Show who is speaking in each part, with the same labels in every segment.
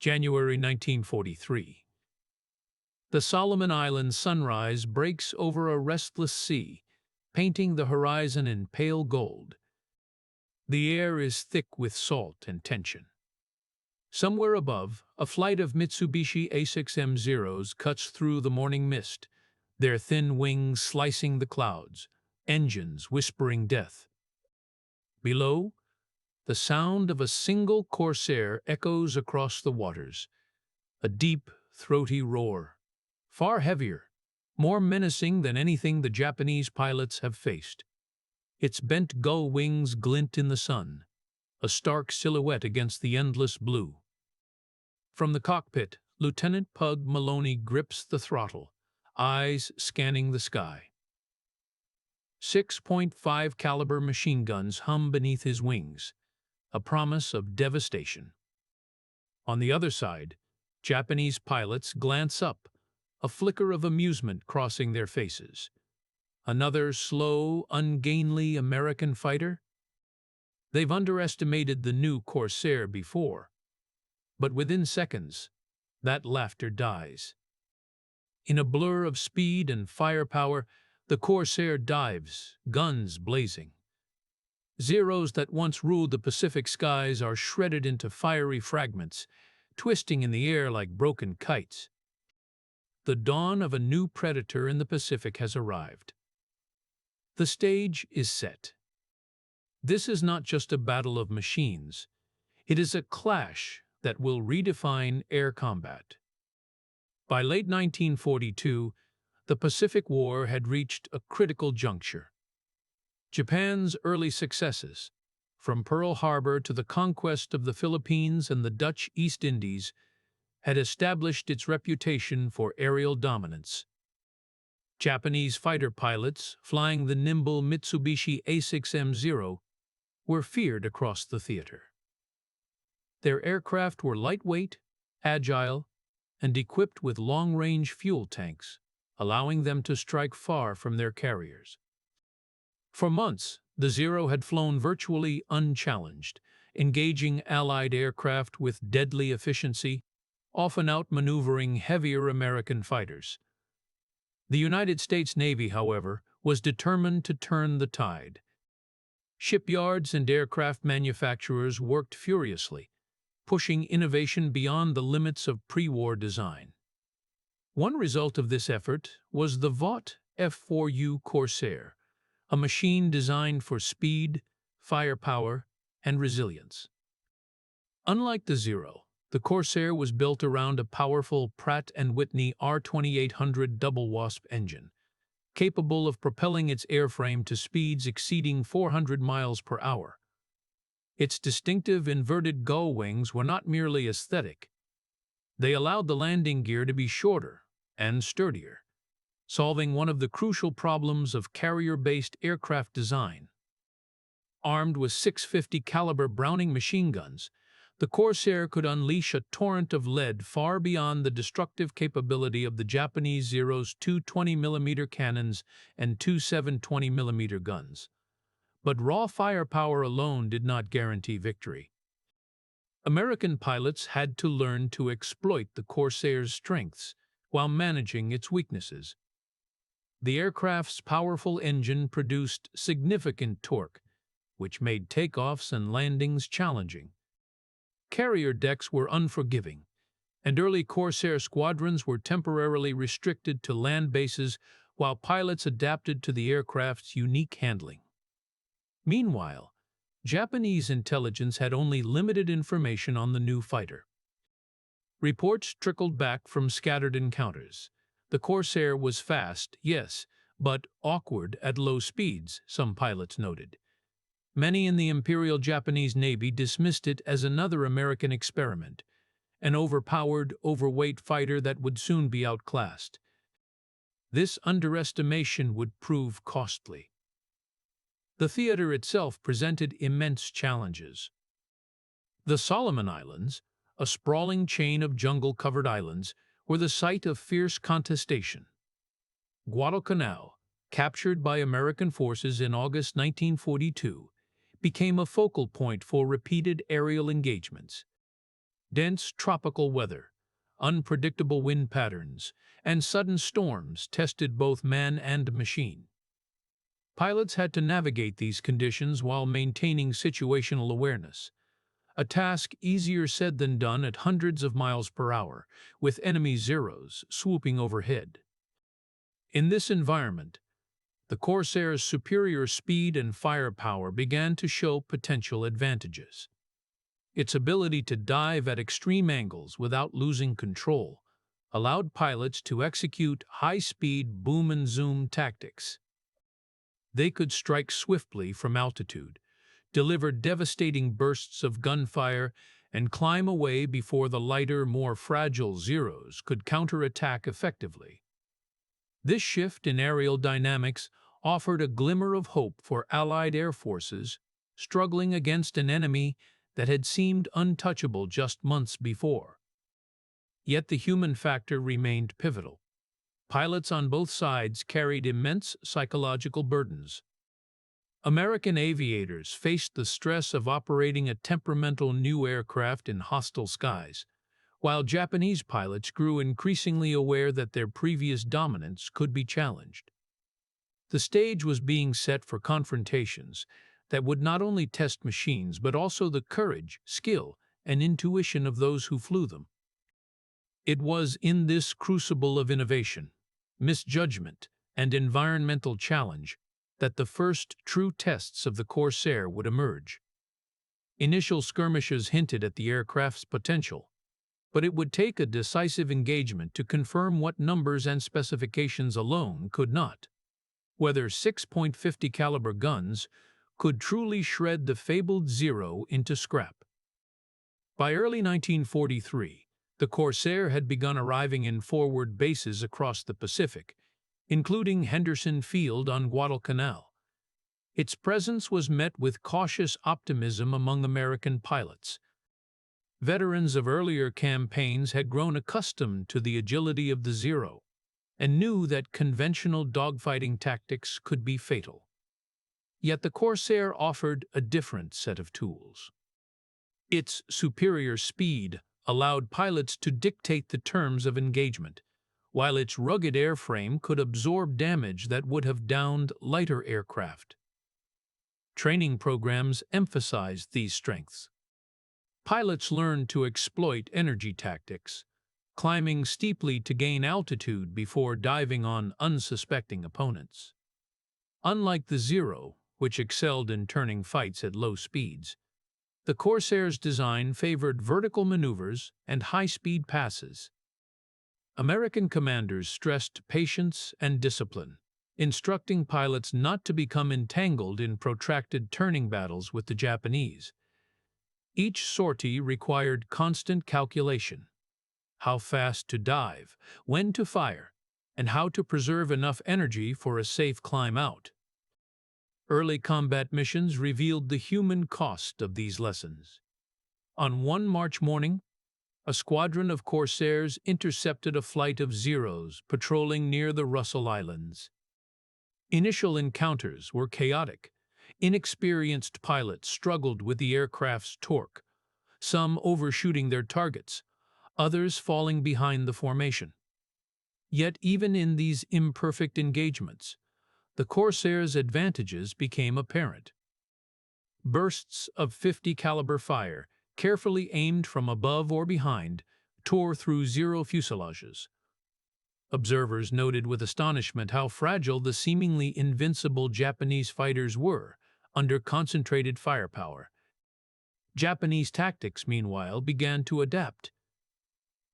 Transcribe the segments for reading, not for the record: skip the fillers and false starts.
Speaker 1: January 1943. The Solomon Islands sunrise breaks over a restless sea, painting the horizon in pale gold. The air is thick with salt and tension. Somewhere above, a flight of Mitsubishi A6M Zeros cuts through the morning mist, their thin wings slicing the clouds, engines whispering death. Below, the sound of a single Corsair echoes across the waters, a deep, throaty roar, far heavier, more menacing than anything the Japanese pilots have faced. Its bent gull wings glint in the sun, a stark silhouette against the endless blue. From the cockpit, Lieutenant Pug Maloney grips the throttle, eyes scanning the sky. 6.5 caliber machine guns hum beneath his wings, a promise of devastation. On the other side, Japanese pilots glance up, a flicker of amusement crossing their faces. Another slow, ungainly American fighter? They've underestimated the new Corsair before, but within seconds, that laughter dies. In a blur of speed and firepower, the Corsair dives, guns blazing. Zeros that once ruled the Pacific skies are shredded into fiery fragments, twisting in the air like broken kites. The dawn of a new predator in the Pacific has arrived. The stage is set. This is not just a battle of machines. It is a clash that will redefine air combat. By late 1942, the Pacific War had reached a critical juncture. Japan's early successes, from Pearl Harbor to the conquest of the Philippines and the Dutch East Indies, had established its reputation for aerial dominance. Japanese fighter pilots, flying the nimble Mitsubishi A6M Zero, were feared across the theater. Their aircraft were lightweight, agile, and equipped with long-range fuel tanks, allowing them to strike far from their carriers. For months, the Zero had flown virtually unchallenged, engaging Allied aircraft with deadly efficiency, often outmaneuvering heavier American fighters. The United States Navy, however, was determined to turn the tide. Shipyards and aircraft manufacturers worked furiously, pushing innovation beyond the limits of pre-war design. One result of this effort was the Vought F4U Corsair, a machine designed for speed, firepower, and resilience. Unlike the Zero, the Corsair was built around a powerful Pratt & Whitney R2800 double wasp engine, capable of propelling its airframe to speeds exceeding 400 miles per hour. Its distinctive inverted gull wings were not merely aesthetic. They allowed the landing gear to be shorter and sturdier, solving one of the crucial problems of carrier-based aircraft design. Armed with 650 caliber Browning machine guns, the Corsair could unleash a torrent of lead far beyond the destructive capability of the Japanese Zero's two 20mm cannons and two 720mm guns. But raw firepower alone did not guarantee victory. American pilots had to learn to exploit the Corsair's strengths while managing its weaknesses. The aircraft's powerful engine produced significant torque, which made takeoffs and landings challenging. Carrier decks were unforgiving, and early Corsair squadrons were temporarily restricted to land bases while pilots adapted to the aircraft's unique handling. Meanwhile, Japanese intelligence had only limited information on the new fighter. Reports trickled back from scattered encounters. The Corsair was fast, yes, but awkward at low speeds, some pilots noted. Many in the Imperial Japanese Navy dismissed it as another American experiment, an overpowered, overweight fighter that would soon be outclassed. This underestimation would prove costly. The theater itself presented immense challenges. The Solomon Islands, a sprawling chain of jungle-covered islands, were the site of fierce contestation. Guadalcanal, captured by American forces in August 1942, became a focal point for repeated aerial engagements. Dense tropical weather, unpredictable wind patterns, and sudden storms tested both man and machine. Pilots had to navigate these conditions while maintaining situational awareness, a task easier said than done at hundreds of miles per hour, with enemy Zeros swooping overhead. In this environment, the Corsair's superior speed and firepower began to show potential advantages. Its ability to dive at extreme angles without losing control allowed pilots to execute high-speed boom-and-zoom tactics. They could strike swiftly from altitude, deliver devastating bursts of gunfire, and climb away before the lighter, more fragile Zeros could counterattack effectively. This shift in aerial dynamics offered a glimmer of hope for Allied air forces struggling against an enemy that had seemed untouchable just months before. Yet the human factor remained pivotal. Pilots on both sides carried immense psychological burdens. American aviators faced the stress of operating a temperamental new aircraft in hostile skies, while Japanese pilots grew increasingly aware that their previous dominance could be challenged. The stage was being set for confrontations that would not only test machines but also the courage, skill, and intuition of those who flew them. It was in this crucible of innovation, misjudgment, and environmental challenge that the first true tests of the Corsair would emerge. Initial skirmishes hinted at the aircraft's potential, but it would take a decisive engagement to confirm what numbers and specifications alone could not. Whether 6.50 caliber guns could truly shred the fabled Zero into scrap. By early 1943, the Corsair had begun arriving in forward bases across the Pacific, including Henderson Field on Guadalcanal. Its presence was met with cautious optimism among American pilots. Veterans of earlier campaigns had grown accustomed to the agility of the Zero and knew that conventional dogfighting tactics could be fatal. Yet the Corsair offered a different set of tools. Its superior speed allowed pilots to dictate the terms of engagement, while its rugged airframe could absorb damage that would have downed lighter aircraft. Training programs emphasized these strengths. Pilots learned to exploit energy tactics, climbing steeply to gain altitude before diving on unsuspecting opponents. Unlike the Zero, which excelled in turning fights at low speeds, the Corsair's design favored vertical maneuvers and high-speed passes. American commanders stressed patience and discipline, instructing pilots not to become entangled in protracted turning battles with the Japanese. Each sortie required constant calculation: how fast to dive, when to fire, and how to preserve enough energy for a safe climb out. Early combat missions revealed the human cost of these lessons. On one March morning, a squadron of Corsairs intercepted a flight of Zeros patrolling near the Russell Islands. Initial encounters were chaotic. Inexperienced pilots struggled with the aircraft's torque, some overshooting their targets, others falling behind the formation. Yet even in these imperfect engagements, the Corsair's advantages became apparent. Bursts of 50 caliber fire, carefully aimed from above or behind, tore through Zero fuselages. Observers noted with astonishment how fragile the seemingly invincible Japanese fighters were under concentrated firepower. Japanese tactics, meanwhile, began to adapt.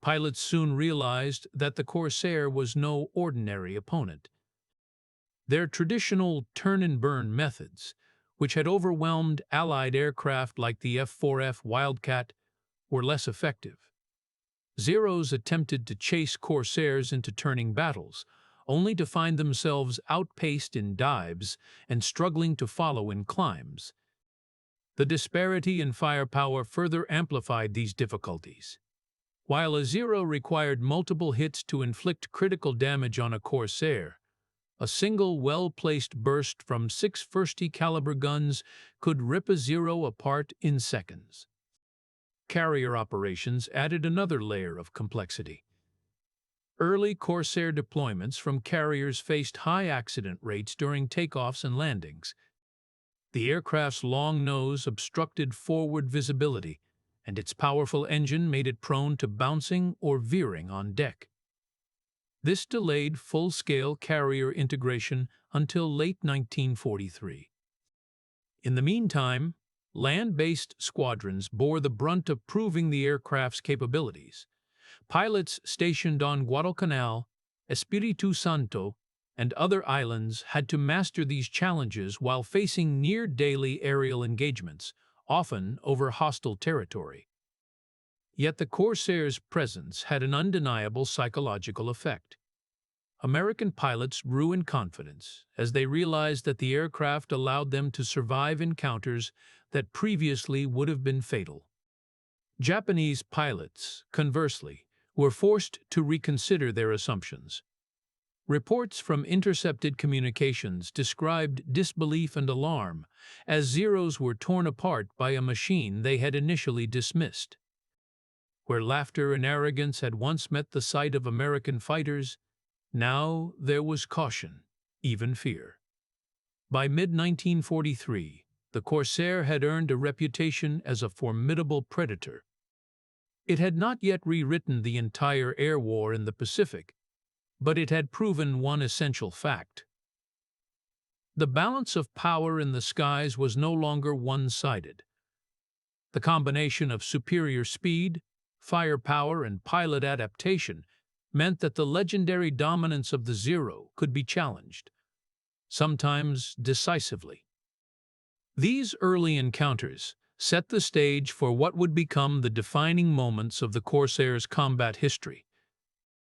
Speaker 1: Pilots soon realized that the Corsair was no ordinary opponent. Their traditional turn-and-burn methods, which had overwhelmed Allied aircraft like the F-4F Wildcat, were less effective. Zeros attempted to chase Corsairs into turning battles, only to find themselves outpaced in dives and struggling to follow in climbs. The disparity in firepower further amplified these difficulties. While a Zero required multiple hits to inflict critical damage on a Corsair, a single well-placed burst from 650 caliber guns could rip a Zero apart in seconds. carrier operations added another layer of complexity. Early Corsair deployments from carriers faced high accident rates during takeoffs and landings. The aircraft's long nose obstructed forward visibility, and its powerful engine made it prone to bouncing or veering on deck. This delayed full-scale carrier integration until late 1943. In the meantime, land-based squadrons bore the brunt of proving the aircraft's capabilities. Pilots stationed on Guadalcanal, Espiritu Santo, and other islands had to master these challenges while facing near-daily aerial engagements, often over hostile territory. Yet the Corsair's presence had an undeniable psychological effect. American pilots grew in confidence as they realized that the aircraft allowed them to survive encounters that previously would have been fatal. Japanese pilots, conversely, were forced to reconsider their assumptions. Reports from intercepted communications described disbelief and alarm as Zeros were torn apart by a machine they had initially dismissed. Where laughter and arrogance had once met the sight of American fighters, now there was caution, even fear. By mid-1943, the Corsair had earned a reputation as a formidable predator. It had not yet rewritten the entire air war in the Pacific, but it had proven one essential fact. The balance of power in the skies was no longer one-sided. The combination of superior speed, firepower, and pilot adaptation meant that the legendary dominance of the Zero could be challenged, sometimes decisively. These early encounters set the stage for what would become the defining moments of the Corsair's combat history.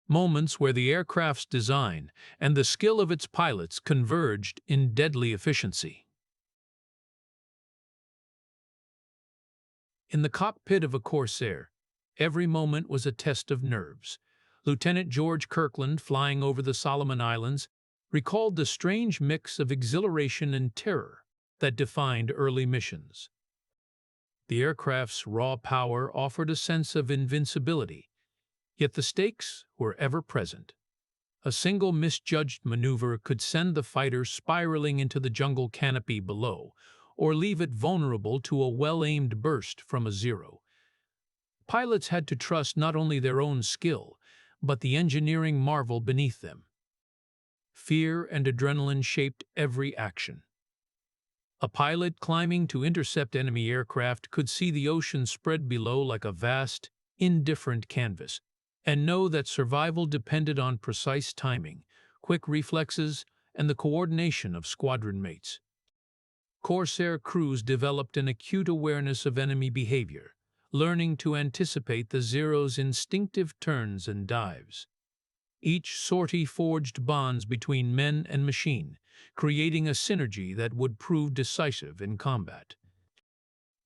Speaker 1: Moments where the aircraft's design and the skill of its pilots converged in deadly efficiency. In the cockpit of a Corsair, every moment was a test of nerves. Lieutenant George Kirkland, flying over the Solomon Islands, recalled the strange mix of exhilaration and terror that defined early missions. The aircraft's raw power offered a sense of invincibility, yet the stakes were ever present. A single misjudged maneuver could send the fighter spiraling into the jungle canopy below, or leave it vulnerable to a well-aimed burst from a Zero. Pilots had to trust not only their own skill, but the engineering marvel beneath them. Fear and adrenaline shaped every action. A pilot climbing to intercept enemy aircraft could see the ocean spread below like a vast, indifferent canvas, and know that survival depended on precise timing, quick reflexes, and the coordination of squadron mates. Corsair crews developed an acute awareness of enemy behavior, learning to anticipate the Zero's instinctive turns and dives. Each sortie forged bonds between men and machine, creating a synergy that would prove decisive in combat.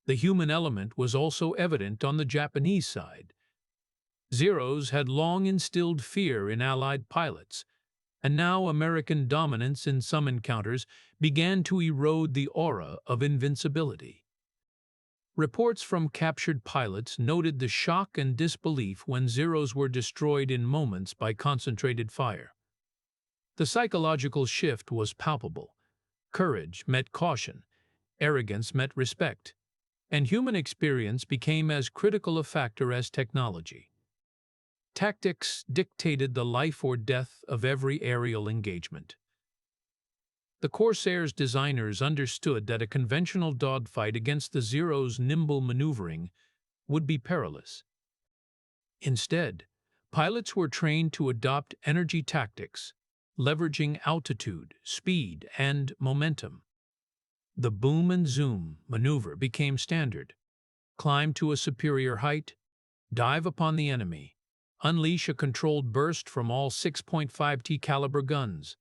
Speaker 1: The human element was also evident on the Japanese side. Zeros had long instilled fear in Allied pilots, and now American dominance in some encounters began to erode the aura of invincibility. Reports from captured pilots noted the shock and disbelief when Zeros were destroyed in moments by concentrated fire. The psychological shift was palpable. Courage met caution, arrogance met respect, and human experience became as critical a factor as technology. Tactics dictated the life or death of every aerial engagement. The Corsair's designers understood that a conventional dogfight against the Zero's nimble maneuvering would be perilous. Instead, pilots were trained to adopt energy tactics, leveraging altitude, speed, and momentum. The boom and zoom maneuver became standard. Climb to a superior height, dive upon the enemy, unleash a controlled burst from all 6.5T caliber guns,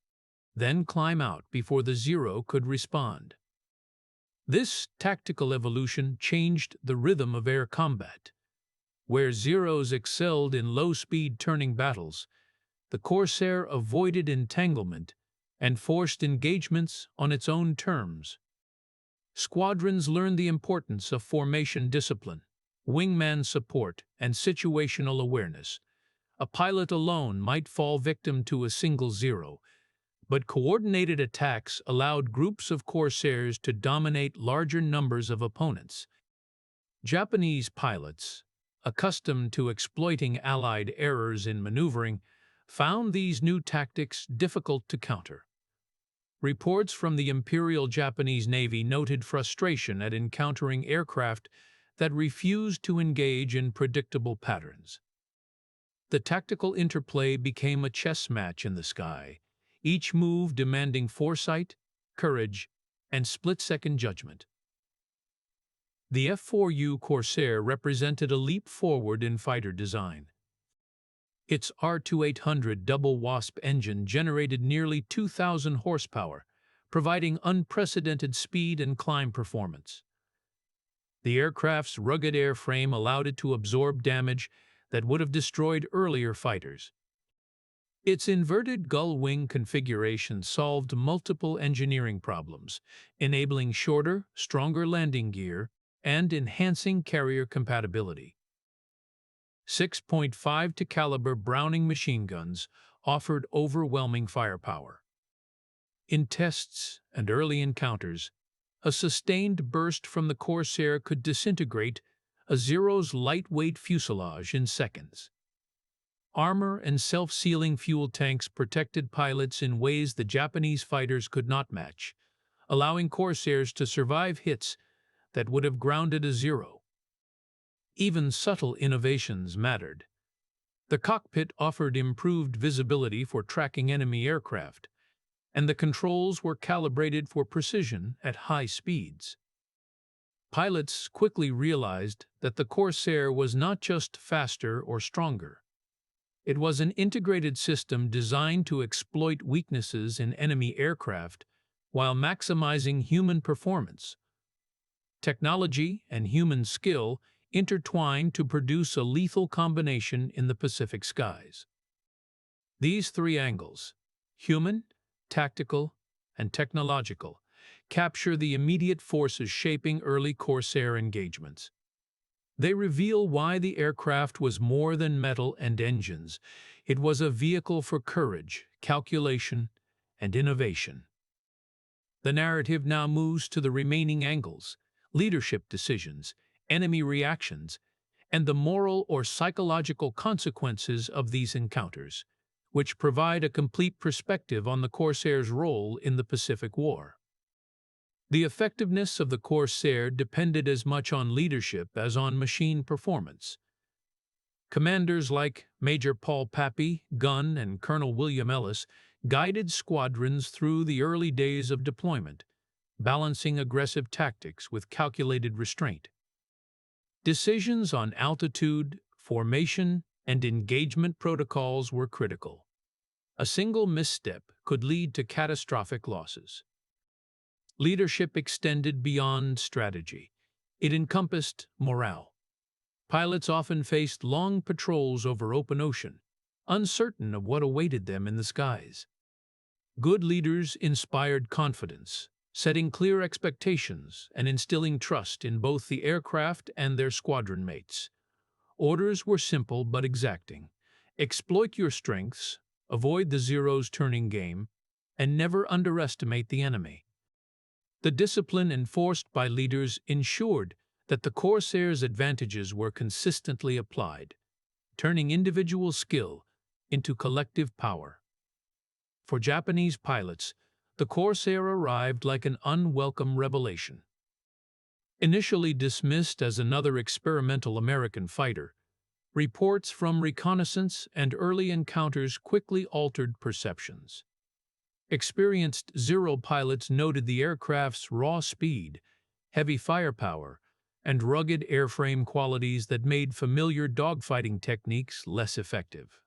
Speaker 1: then climb out before the Zero could respond. This tactical evolution changed the rhythm of air combat. Where Zeros excelled in low-speed turning battles, the Corsair avoided entanglement and forced engagements on its own terms. Squadrons learned the importance of formation discipline. wingman support, and situational awareness. A pilot alone might fall victim to a single Zero, but coordinated attacks allowed groups of Corsairs to dominate larger numbers of opponents. Japanese pilots, accustomed to exploiting Allied errors in maneuvering, found these new tactics difficult to counter. Reports from the Imperial Japanese Navy noted frustration at encountering aircraft that refused to engage in predictable patterns. The tactical interplay became a chess match in the sky, each move demanding foresight, courage, and split-second judgment. The F4U Corsair represented a leap forward in fighter design. Its R2800 double Wasp engine generated nearly 2,000 horsepower, providing unprecedented speed and climb performance. The aircraft's rugged airframe allowed it to absorb damage that would have destroyed earlier fighters. Its inverted gull-wing configuration solved multiple engineering problems, enabling shorter, stronger landing gear and enhancing carrier compatibility. 6.5 caliber Browning machine guns offered overwhelming firepower. In tests and early encounters, a sustained burst from the Corsair could disintegrate a Zero's lightweight fuselage in seconds. Armor and self-sealing fuel tanks protected pilots in ways the Japanese fighters could not match, allowing Corsairs to survive hits that would have grounded a Zero. Even subtle innovations mattered. The cockpit offered improved visibility for tracking enemy aircraft, and the controls were calibrated for precision at high speeds. Pilots quickly realized that the Corsair was not just faster or stronger. It was an integrated system designed to exploit weaknesses in enemy aircraft while maximizing human performance. Technology and human skill intertwined to produce a lethal combination in the Pacific skies. These three angles, human, tactical, and technological, capture the immediate forces shaping early Corsair engagements. They reveal why the aircraft was more than metal and engines. It was a vehicle for courage, calculation, and innovation. The narrative now moves to the remaining angles: leadership decisions, enemy reactions, and the moral or psychological consequences of these encounters, which provide a complete perspective on the Corsair's role in the Pacific War. The effectiveness of the Corsair depended as much on leadership as on machine performance. Commanders like Major Paul Pappy, Gunn, and Colonel William Ellis guided squadrons through the early days of deployment, balancing aggressive tactics with calculated restraint. Decisions on altitude, formation, and engagement protocols were critical. A single misstep could lead to catastrophic losses. Leadership extended beyond strategy. It encompassed morale. Pilots often faced long patrols over open ocean, uncertain of what awaited them in the skies. Good leaders inspired confidence, setting clear expectations and instilling trust in both the aircraft and their squadron mates. Orders were simple but exacting. Exploit your strengths, avoid the Zero's turning game, and never underestimate the enemy. The discipline enforced by leaders ensured that the Corsair's advantages were consistently applied, turning individual skill into collective power. For Japanese pilots, the Corsair arrived like an unwelcome revelation. Initially dismissed as another experimental American fighter, reports from reconnaissance and early encounters quickly altered perceptions. Experienced Zero pilots noted the aircraft's raw speed, heavy firepower, and rugged airframe qualities that made familiar dogfighting techniques less effective.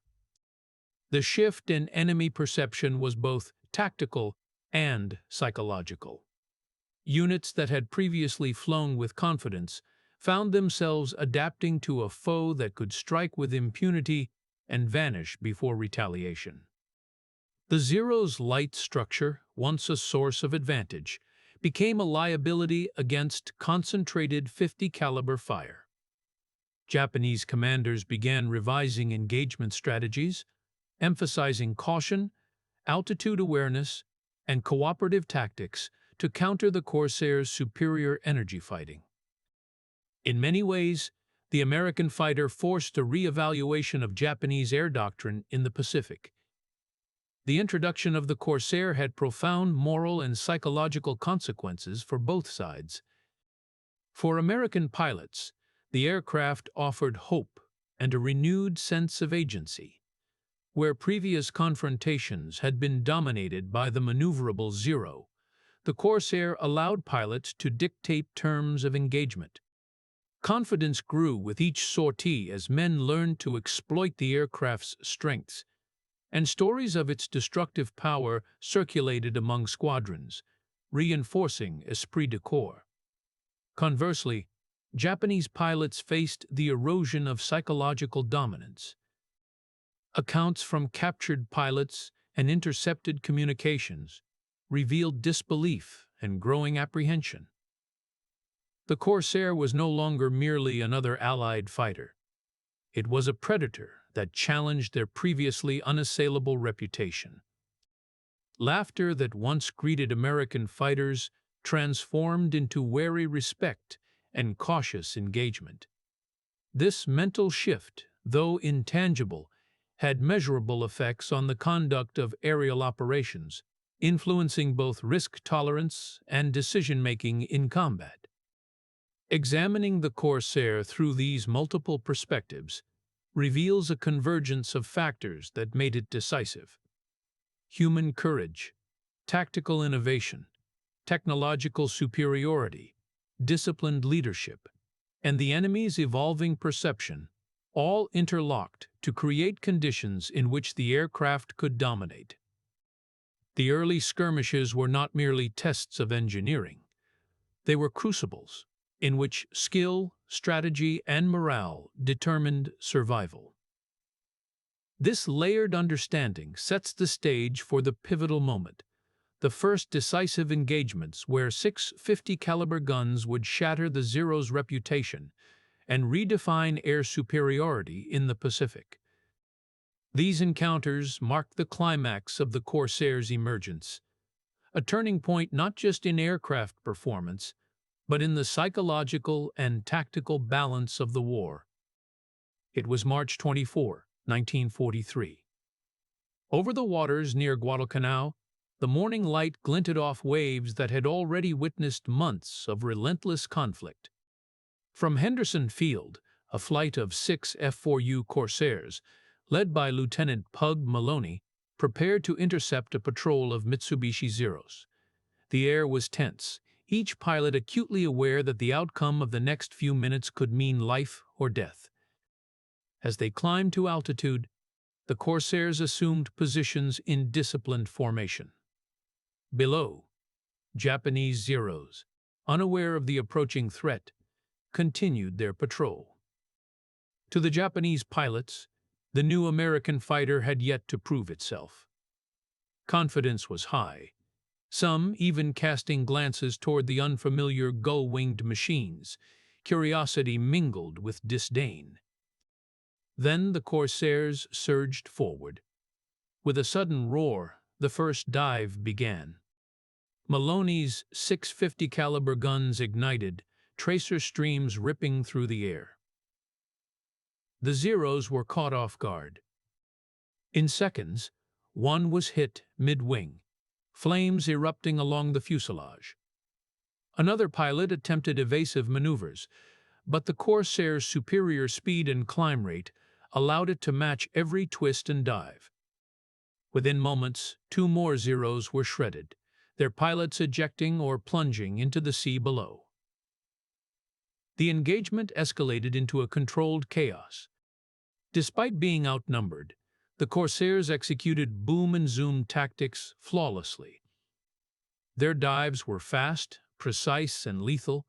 Speaker 1: The shift in enemy perception was both tactical and psychological. Units that had previously flown with confidence found themselves adapting to a foe that could strike with impunity and vanish before retaliation. The Zero's light structure, once a source of advantage, became a liability against concentrated .50 caliber fire. Japanese commanders began revising engagement strategies, emphasizing caution, altitude awareness, and cooperative tactics to counter the Corsair's superior energy fighting. In many ways, the American fighter forced a re-evaluation of Japanese air doctrine in the Pacific. The introduction of the Corsair had profound moral and psychological consequences for both sides. For American pilots, the aircraft offered hope and a renewed sense of agency. Where previous confrontations had been dominated by the maneuverable Zero, the Corsair allowed pilots to dictate terms of engagement. Confidence grew with each sortie as men learned to exploit the aircraft's strengths, and stories of its destructive power circulated among squadrons, reinforcing esprit de corps. Conversely, Japanese pilots faced the erosion of psychological dominance. Accounts from captured pilots and intercepted communications revealed disbelief and growing apprehension. The Corsair was no longer merely another Allied fighter. It was a predator that challenged their previously unassailable reputation. Laughter that once greeted American fighters transformed into wary respect and cautious engagement. This mental shift, though intangible, had measurable effects on the conduct of aerial operations, influencing both risk tolerance and decision-making in combat. Examining the Corsair through these multiple perspectives reveals a convergence of factors that made it decisive. Human courage, tactical innovation, technological superiority, disciplined leadership, and the enemy's evolving perception all interlocked to create conditions in which the aircraft could dominate. The early skirmishes were not merely tests of engineering. They were crucibles in which skill, strategy, and morale determined survival. This layered understanding sets the stage for the pivotal moment, the first decisive engagements where 650 caliber guns would shatter the Zero's reputation and redefine air superiority in the Pacific. These encounters marked the climax of the Corsair's emergence, a turning point not just in aircraft performance, but in the psychological and tactical balance of the war. It was March 24, 1943. Over the waters near Guadalcanal, the morning light glinted off waves that had already witnessed months of relentless conflict. From Henderson Field, a flight of 6 F4U Corsairs, led by Lieutenant Pug Maloney, prepared to intercept a patrol of Mitsubishi Zeros. The air was tense, each pilot acutely aware that the outcome of the next few minutes could mean life or death. As they climbed to altitude, the Corsairs assumed positions in disciplined formation. Below, Japanese Zeros, unaware of the approaching threat, continued their patrol. To the Japanese pilots, the new American fighter had yet to prove itself. Confidence was high, some even casting glances toward the unfamiliar gull-winged machines, curiosity mingled with disdain. Then the Corsairs surged forward. With a sudden roar, the first dive began. Maloney's 650 caliber guns ignited, tracer streams ripping through the air. The Zeros were caught off guard. In seconds, one was hit mid-wing, flames erupting along the fuselage. Another pilot attempted evasive maneuvers, but the Corsair's superior speed and climb rate allowed it to match every twist and dive. Within moments, 2 more Zeros were shredded, their pilots ejecting or plunging into the sea below. The engagement escalated into a controlled chaos. Despite being outnumbered, the Corsairs executed boom and zoom tactics flawlessly. Their dives were fast, precise, and lethal.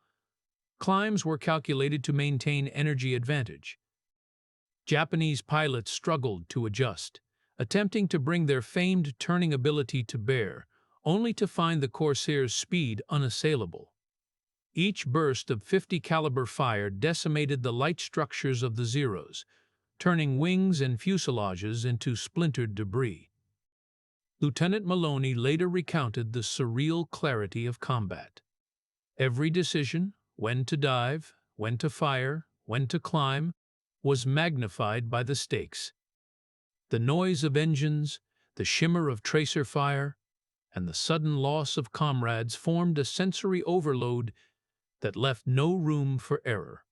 Speaker 1: Climbs were calculated to maintain energy advantage. Japanese pilots struggled to adjust, attempting to bring their famed turning ability to bear, only to find the Corsair's speed unassailable. Each burst of 50 caliber fire decimated the light structures of the Zeros, turning wings and fuselages into splintered debris. Lieutenant Maloney later recounted the surreal clarity of combat. Every decision, when to dive, when to fire, when to climb, was magnified by the stakes. The noise of engines, the shimmer of tracer fire, and the sudden loss of comrades formed a sensory overload that left no room for error.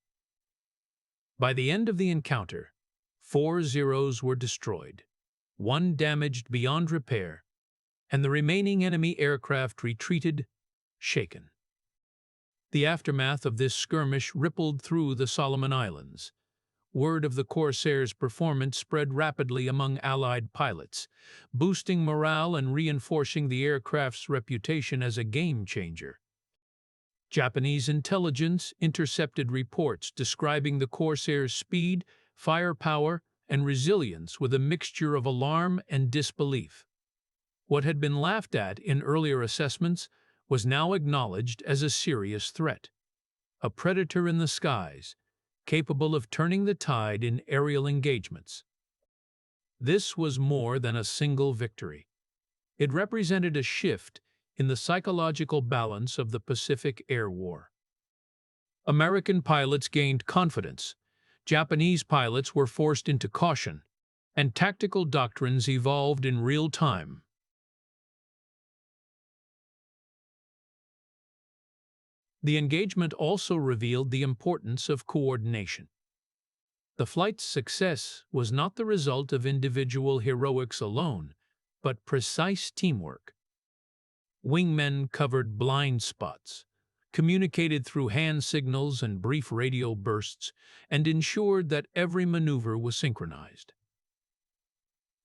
Speaker 1: By the end of the encounter, 4 Zeros were destroyed, 1 damaged beyond repair, and the remaining enemy aircraft retreated, shaken. The aftermath of this skirmish rippled through the Solomon Islands. Word of the Corsair's performance spread rapidly among Allied pilots, boosting morale and reinforcing the aircraft's reputation as a game-changer. Japanese intelligence intercepted reports describing the Corsair's speed, firepower, and resilience with a mixture of alarm and disbelief. What had been laughed at in earlier assessments was now acknowledged as a serious threat. A predator in the skies, capable of turning the tide in aerial engagements. This was more than a single victory. It represented a shift in the psychological balance of the Pacific Air War. American pilots gained confidence, Japanese pilots were forced into caution, and tactical doctrines evolved in real time. The engagement also revealed the importance of coordination. The flight's success was not the result of individual heroics alone, but precise teamwork. Wingmen covered blind spots, communicated through hand signals and brief radio bursts, and ensured that every maneuver was synchronized.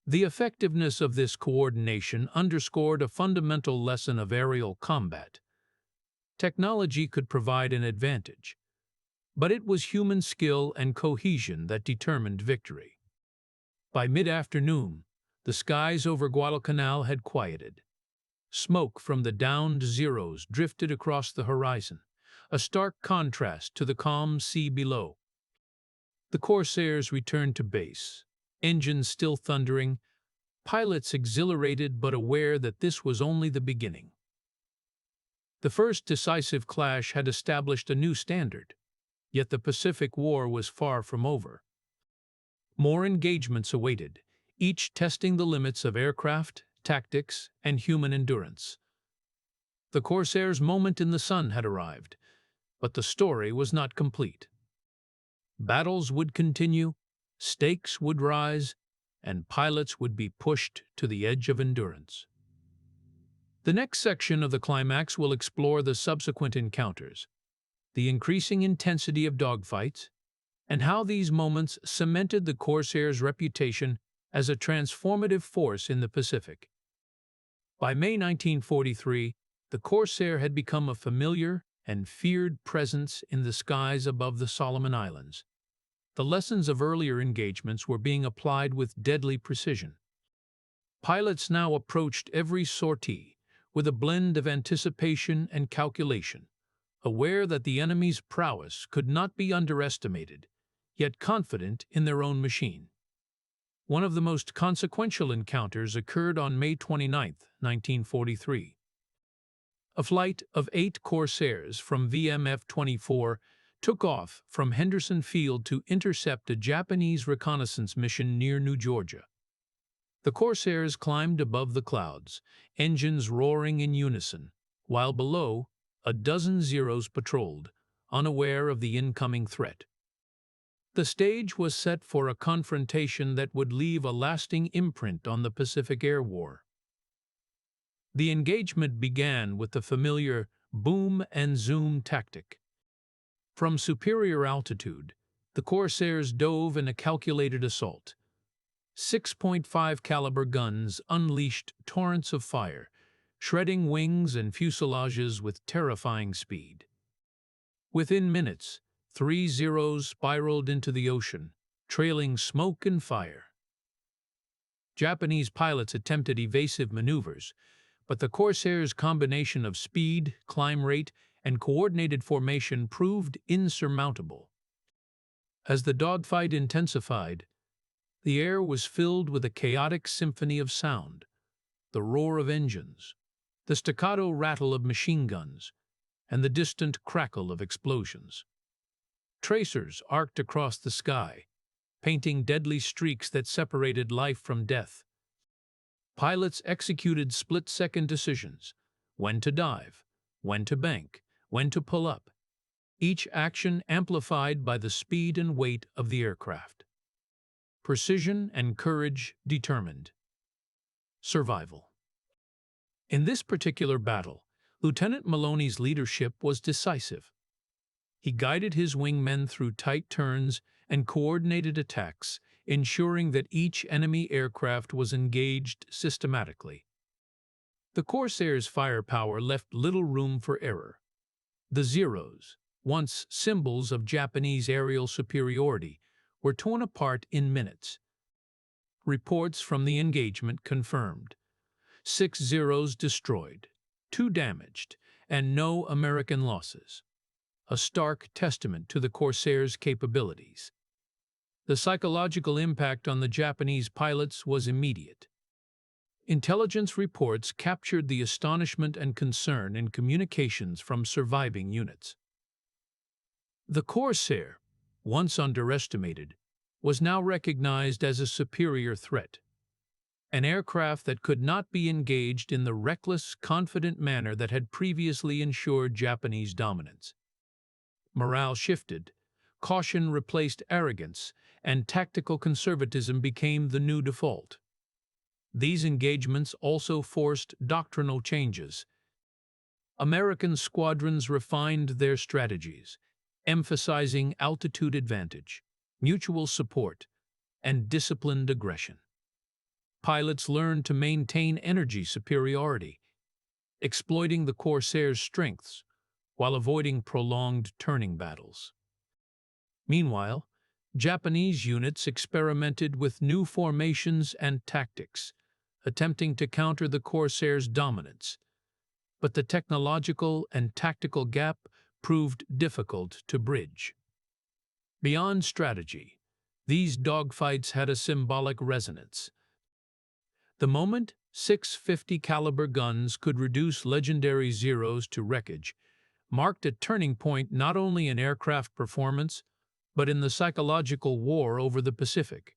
Speaker 1: The effectiveness of this coordination underscored a fundamental lesson of aerial combat. Technology could provide an advantage, but it was human skill and cohesion that determined victory. By mid-afternoon, the skies over Guadalcanal had quieted. Smoke from the downed Zeros drifted across the horizon, a stark contrast to the calm sea below. The Corsairs returned to base, engines still thundering, pilots exhilarated but aware that this was only the beginning. The first decisive clash had established a new standard, yet the Pacific War was far from over. More engagements awaited, each testing the limits of aircraft, tactics, and human endurance. The Corsair's moment in the sun had arrived, but the story was not complete. Battles would continue, stakes would rise, and pilots would be pushed to the edge of endurance. The next section of the climax will explore the subsequent encounters, the increasing intensity of dogfights, and how these moments cemented the Corsair's reputation as a transformative force in the Pacific. By May 1943, the Corsair had become a familiar and feared presence in the skies above the Solomon Islands. The lessons of earlier engagements were being applied with deadly precision. Pilots now approached every sortie with a blend of anticipation and calculation, aware that the enemy's prowess could not be underestimated, yet confident in their own machine. One of the most consequential encounters occurred on May 29, 1943. A flight of 8 Corsairs from VMF-24 took off from Henderson Field to intercept a Japanese reconnaissance mission near New Georgia. The Corsairs climbed above the clouds, engines roaring in unison, while below, a dozen Zeros patrolled, unaware of the incoming threat. The stage was set for a confrontation that would leave a lasting imprint on the Pacific Air War. The engagement began with the familiar boom and zoom tactic. From superior altitude, the Corsairs dove in a calculated assault. 6.5 caliber guns unleashed torrents of fire, shredding wings and fuselages with terrifying speed. Within minutes, 3 Zeros spiraled into the ocean, trailing smoke and fire. Japanese pilots attempted evasive maneuvers, but the Corsair's combination of speed, climb rate, and coordinated formation proved insurmountable. As the dogfight intensified, the air was filled with a chaotic symphony of sound, the roar of engines, the staccato rattle of machine guns, and the distant crackle of explosions. Tracers arced across the sky, painting deadly streaks that separated life from death. Pilots executed split-second decisions: when to dive, when to bank, when to pull up, each action amplified by the speed and weight of the aircraft. Precision and courage determined survival. In this particular battle, Lieutenant Maloney's leadership was decisive. He guided his wingmen through tight turns and coordinated attacks, ensuring that each enemy aircraft was engaged systematically. The Corsair's firepower left little room for error. The Zeros, once symbols of Japanese aerial superiority, were torn apart in minutes. Reports from the engagement confirmed 6 Zeros destroyed, 2 damaged, and no American losses. A stark testament to the Corsair's capabilities. The psychological impact on the Japanese pilots was immediate. Intelligence reports captured the astonishment and concern in communications from surviving units. The Corsair, once underestimated, was now recognized as a superior threat. An aircraft that could not be engaged in the reckless, confident manner that had previously ensured Japanese dominance. Morale shifted, caution replaced arrogance, and tactical conservatism became the new default. These engagements also forced doctrinal changes. American squadrons refined their strategies, emphasizing altitude advantage, mutual support, and disciplined aggression. Pilots learned to maintain energy superiority, exploiting the Corsair's strengths while avoiding prolonged turning battles. Meanwhile, Japanese units experimented with new formations and tactics, attempting to counter the Corsair's dominance. But the technological and tactical gap proved difficult to bridge. Beyond strategy, these dogfights had a symbolic resonance. The moment 650 caliber guns could reduce legendary Zeros to wreckage marked a turning point not only in aircraft performance, but in the psychological war over the Pacific.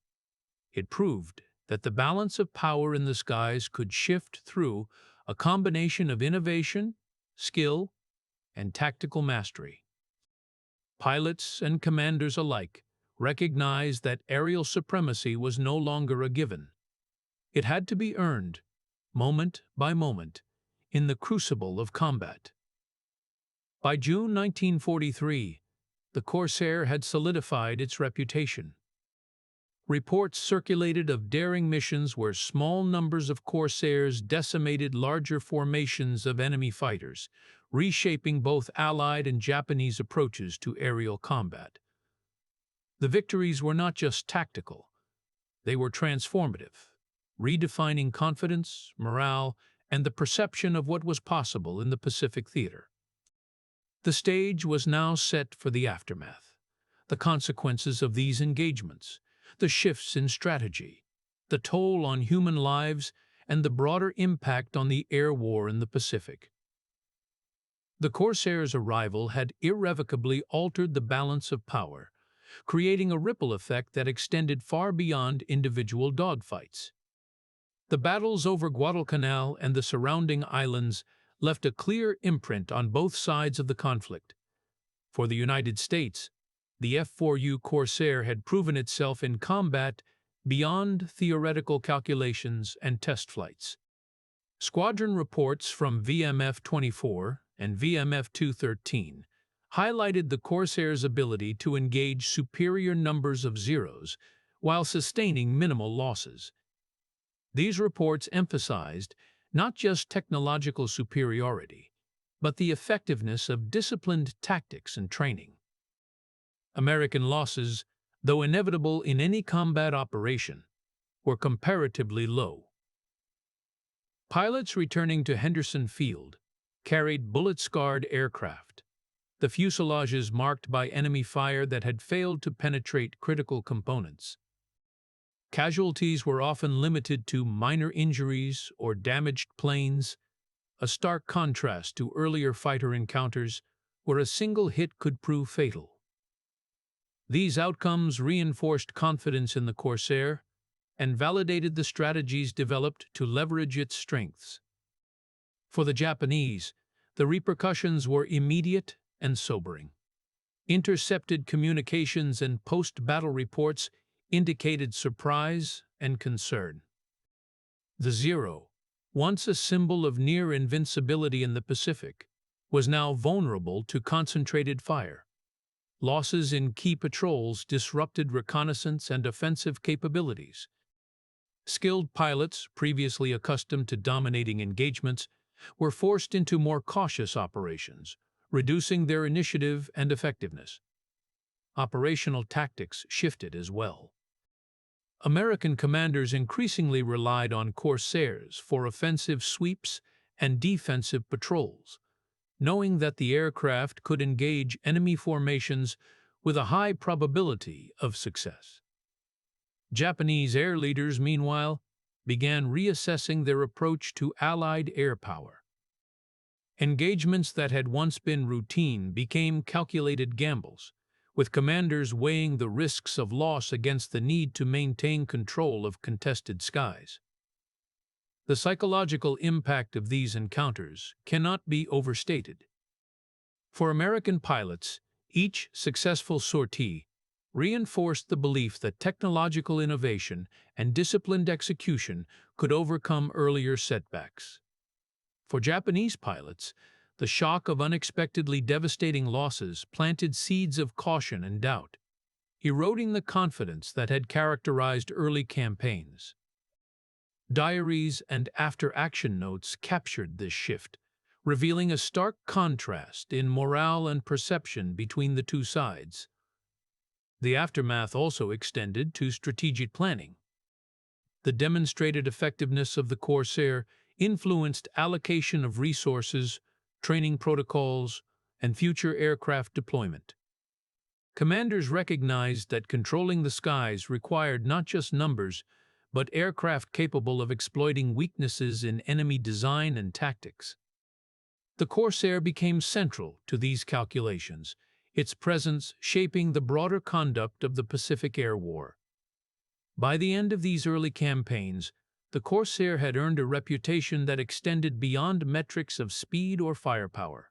Speaker 1: It proved that the balance of power in the skies could shift through a combination of innovation, skill, and tactical mastery. Pilots and commanders alike recognized that aerial supremacy was no longer a given. It had to be earned, moment by moment, in the crucible of combat. By June 1943, the Corsair had solidified its reputation. Reports circulated of daring missions where small numbers of Corsairs decimated larger formations of enemy fighters, reshaping both Allied and Japanese approaches to aerial combat. The victories were not just tactical, they were transformative, redefining confidence, morale, and the perception of what was possible in the Pacific theater. The stage was now set for the aftermath, the consequences of these engagements, the shifts in strategy, the toll on human lives, and the broader impact on the air war in the Pacific. The Corsair's arrival had irrevocably altered the balance of power, creating a ripple effect that extended far beyond individual dogfights. The battles over Guadalcanal and the surrounding islands left a clear imprint on both sides of the conflict. For the United States, the F4U Corsair had proven itself in combat beyond theoretical calculations and test flights. Squadron reports from VMF-24 and VMF-213 highlighted the Corsair's ability to engage superior numbers of Zeros while sustaining minimal losses. These reports emphasized not just technological superiority, but the effectiveness of disciplined tactics and training. American losses, though inevitable in any combat operation, were comparatively low. Pilots returning to Henderson Field carried bullet-scarred aircraft, the fuselages marked by enemy fire that had failed to penetrate critical components. Casualties were often limited to minor injuries or damaged planes, a stark contrast to earlier fighter encounters where a single hit could prove fatal. These outcomes reinforced confidence in the Corsair and validated the strategies developed to leverage its strengths. For the Japanese, the repercussions were immediate and sobering. Intercepted communications and post-battle reports indicated surprise and concern. The Zero, once a symbol of near invincibility in the Pacific, was now vulnerable to concentrated fire. Losses in key patrols disrupted reconnaissance and offensive capabilities. Skilled pilots, previously accustomed to dominating engagements, were forced into more cautious operations, reducing their initiative and effectiveness. Operational tactics shifted as well. American commanders increasingly relied on Corsairs for offensive sweeps and defensive patrols, knowing that the aircraft could engage enemy formations with a high probability of success. Japanese air leaders, meanwhile, began reassessing their approach to Allied air power. Engagements that had once been routine became calculated gambles, with commanders weighing the risks of loss against the need to maintain control of contested skies. The psychological impact of these encounters cannot be overstated. For American pilots, each successful sortie reinforced the belief that technological innovation and disciplined execution could overcome earlier setbacks. For Japanese pilots, the shock of unexpectedly devastating losses planted seeds of caution and doubt, eroding the confidence that had characterized early campaigns. Diaries and after-action notes captured this shift, revealing a stark contrast in morale and perception between the two sides. The aftermath also extended to strategic planning. The demonstrated effectiveness of the Corsair influenced allocation of resources, training protocols, and future aircraft deployment. Commanders recognized that controlling the skies required not just numbers, but aircraft capable of exploiting weaknesses in enemy design and tactics. The Corsair became central to these calculations, its presence shaping the broader conduct of the Pacific Air War. By the end of these early campaigns, the Corsair had earned a reputation that extended beyond metrics of speed or firepower.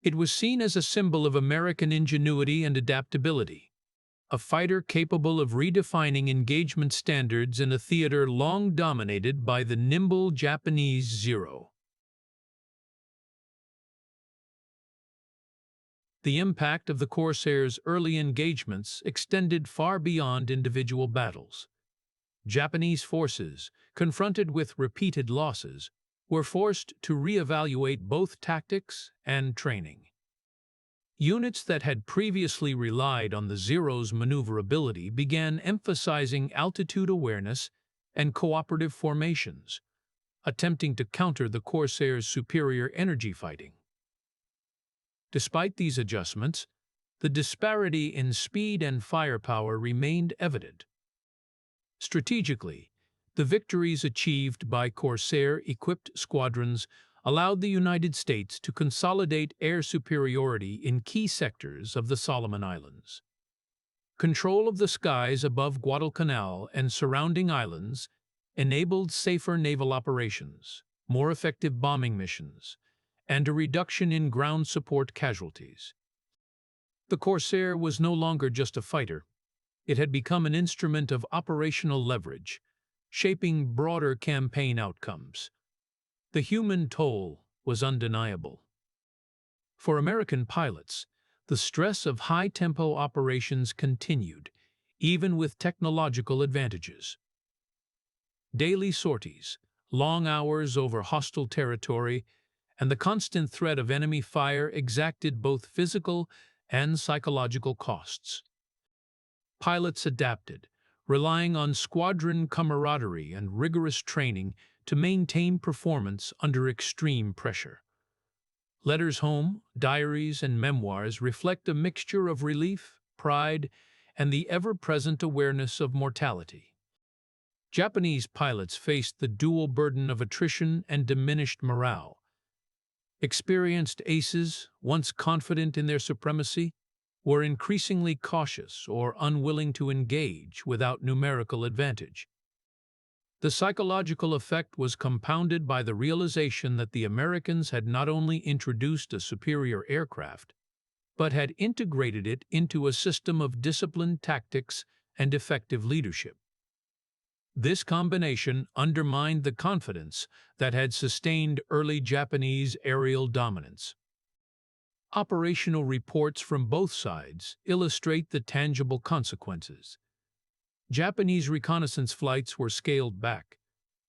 Speaker 1: It was seen as a symbol of American ingenuity and adaptability, a fighter capable of redefining engagement standards in a theater long dominated by the nimble Japanese Zero. The impact of the Corsair's early engagements extended far beyond individual battles. Japanese forces, confronted with repeated losses, were forced to reevaluate both tactics and training. Units that had previously relied on the Zero's maneuverability began emphasizing altitude awareness and cooperative formations, attempting to counter the Corsair's superior energy fighting. Despite these adjustments, the disparity in speed and firepower remained evident. Strategically, the victories achieved by Corsair-equipped squadrons allowed the United States to consolidate air superiority in key sectors of the Solomon Islands. Control of the skies above Guadalcanal and surrounding islands enabled safer naval operations, more effective bombing missions, and a reduction in ground support casualties. The Corsair was no longer just a fighter. It had become an instrument of operational leverage, shaping broader campaign outcomes. The human toll was undeniable. For American pilots, the stress of high-tempo operations continued, even with technological advantages. Daily sorties, long hours over hostile territory, and the constant threat of enemy fire exacted both physical and psychological costs. Pilots adapted, relying on squadron camaraderie and rigorous training to maintain performance under extreme pressure. Letters home, diaries, and memoirs reflect a mixture of relief, pride, and the ever-present awareness of mortality. Japanese pilots faced the dual burden of attrition and diminished morale. Experienced aces, once confident in their supremacy, were increasingly cautious or unwilling to engage without numerical advantage. The psychological effect was compounded by the realization that the Americans had not only introduced a superior aircraft, but had integrated it into a system of disciplined tactics and effective leadership. This combination undermined the confidence that had sustained early Japanese aerial dominance. Operational reports from both sides illustrate the tangible consequences. Japanese reconnaissance flights were scaled back,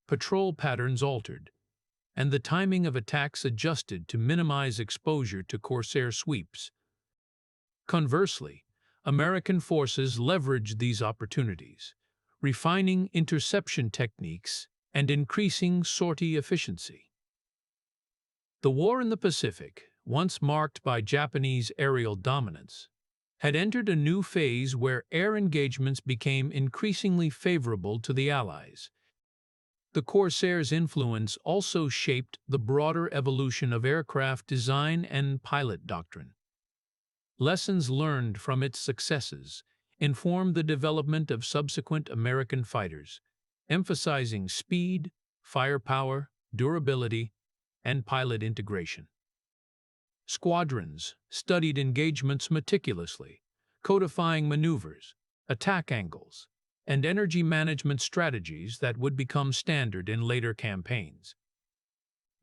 Speaker 1: patrol patterns altered, and the timing of attacks adjusted to minimize exposure to Corsair sweeps. Conversely, American forces leveraged these opportunities, refining interception techniques and increasing sortie efficiency. The war in the Pacific, once marked by Japanese aerial dominance, had entered a new phase where air engagements became increasingly favorable to the Allies. The Corsair's influence also shaped the broader evolution of aircraft design and pilot doctrine. Lessons learned from its successes informed the development of subsequent American fighters, emphasizing speed, firepower, durability, and pilot integration. Squadrons studied engagements meticulously, codifying maneuvers, attack angles, and energy management strategies that would become standard in later campaigns.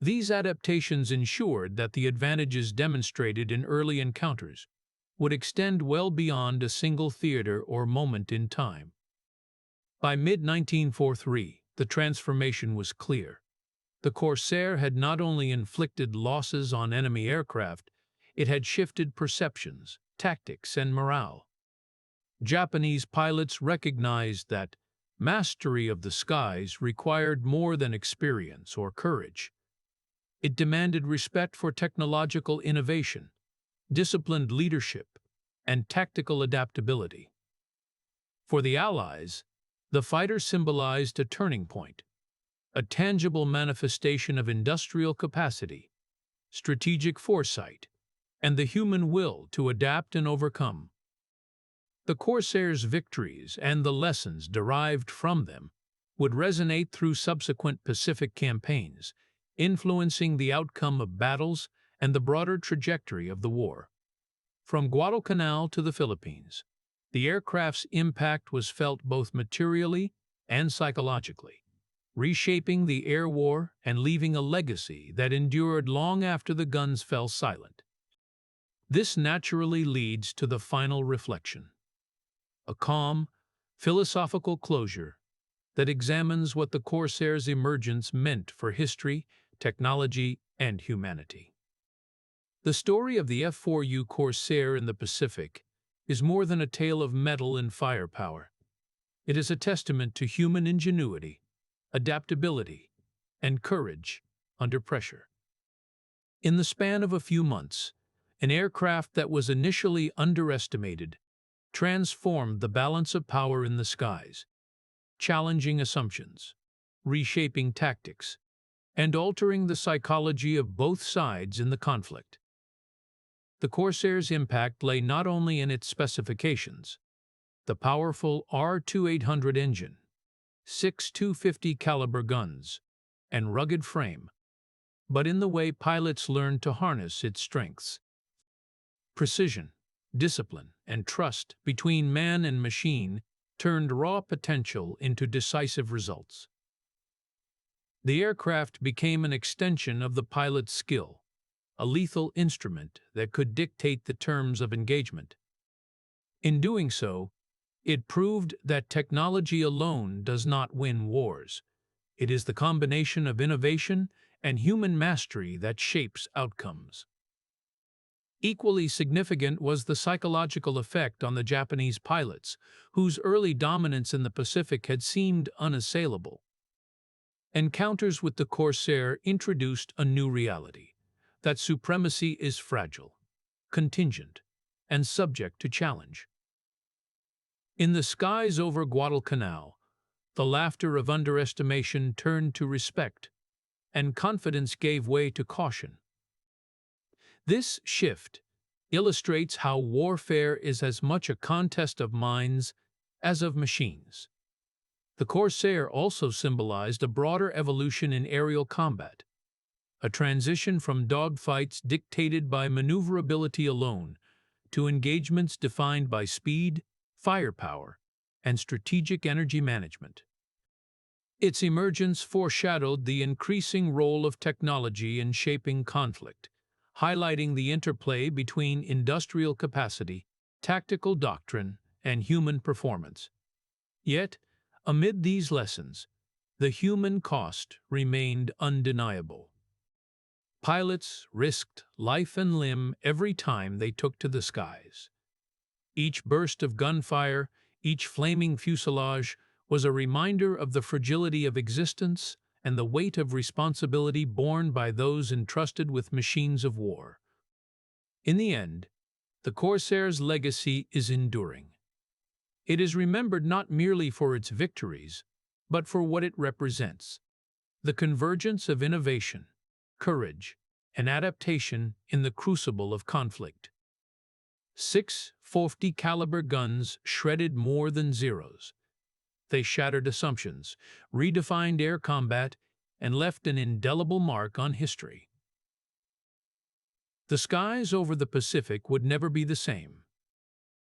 Speaker 1: These adaptations ensured that the advantages demonstrated in early encounters would extend well beyond a single theater or moment in time. By mid-1943, the transformation was clear. The Corsair had not only inflicted losses on enemy aircraft, it had shifted perceptions, tactics, and morale. Japanese pilots recognized that mastery of the skies required more than experience or courage. It demanded respect for technological innovation, disciplined leadership, and tactical adaptability. For the Allies, the fighter symbolized a turning point, a tangible manifestation of industrial capacity, strategic foresight, and the human will to adapt and overcome. The Corsair's victories and the lessons derived from them would resonate through subsequent Pacific campaigns, influencing the outcome of battles and the broader trajectory of the war. From Guadalcanal to the Philippines, the aircraft's impact was felt both materially and psychologically, reshaping the air war and leaving a legacy that endured long after the guns fell silent. This naturally leads to the final reflection, a calm, philosophical closure that examines what the Corsair's emergence meant for history, technology, and humanity. The story of the F4U Corsair in the Pacific is more than a tale of mettle and firepower. It is a testament to human ingenuity, adaptability, and courage under pressure. In the span of a few months, an aircraft that was initially underestimated transformed the balance of power in the skies, challenging assumptions, reshaping tactics, and altering the psychology of both sides in the conflict. The Corsair's impact lay not only in its specifications, the powerful R2800 engine, 6 250 caliber guns, and rugged frame, but in the way pilots learned to harness its strengths. Precision, discipline, and trust between man and machine turned raw potential into decisive results. The aircraft became an extension of the pilot's skill, a lethal instrument that could dictate the terms of engagement. In doing so, it proved that technology alone does not win wars. It is the combination of innovation and human mastery that shapes outcomes. Equally significant was the psychological effect on the Japanese pilots, whose early dominance in the Pacific had seemed unassailable. Encounters with the Corsair introduced a new reality. that supremacy is fragile, contingent, and subject to challenge. In the skies over Guadalcanal, the laughter of underestimation turned to respect, and confidence gave way to caution. This shift illustrates how warfare is as much a contest of minds as of machines. The Corsair also symbolized a broader evolution in aerial combat, a transition from dogfights dictated by maneuverability alone to engagements defined by speed, firepower, and strategic energy management. Its emergence foreshadowed the increasing role of technology in shaping conflict, highlighting the interplay between industrial capacity, tactical doctrine, and human performance. Yet, amid these lessons, the human cost remained undeniable. Pilots risked life and limb every time they took to the skies. Each burst of gunfire, each flaming fuselage, was a reminder of the fragility of existence and the weight of responsibility borne by those entrusted with machines of war. In the end, the Corsair's legacy is enduring. It is remembered not merely for its victories, but for what it represents: the convergence of innovation, courage, and adaptation in the crucible of conflict. 650 caliber guns shredded more than Zeros. They shattered assumptions, redefined air combat, and left an indelible mark on history. The skies over the Pacific would never be the same.